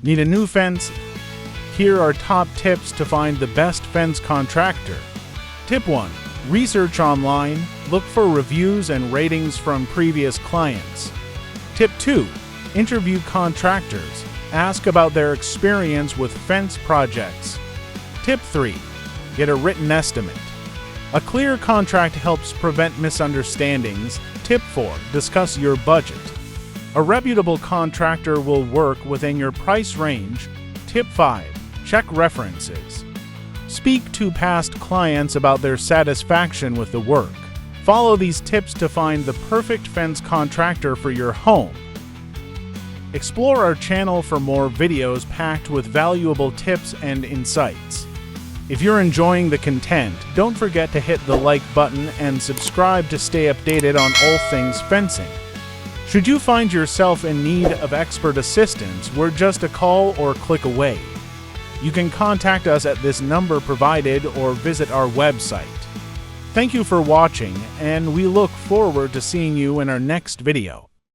Need a new fence? Here are top tips to find the best fence contractor. Tip 1. Research online. Look for reviews and ratings from previous clients. Tip 2. Interview contractors. Ask about their experience with fence projects. Tip 3. Get a written estimate. A clear contract helps prevent misunderstandings. Tip 4. Discuss your budget. A reputable contractor will work within your price range. Tip 5. Check references. Speak to past clients about their satisfaction with the work. Follow these tips to find the perfect fence contractor for your home. Explore our channel for more videos packed with valuable tips and insights. If you're enjoying the content, don't forget to hit the like button and subscribe to stay updated on all things fencing. Should you find yourself in need of expert assistance, we're just a call or click away. You can contact us at this number provided or visit our website. Thank you for watching, and we look forward to seeing you in our next video.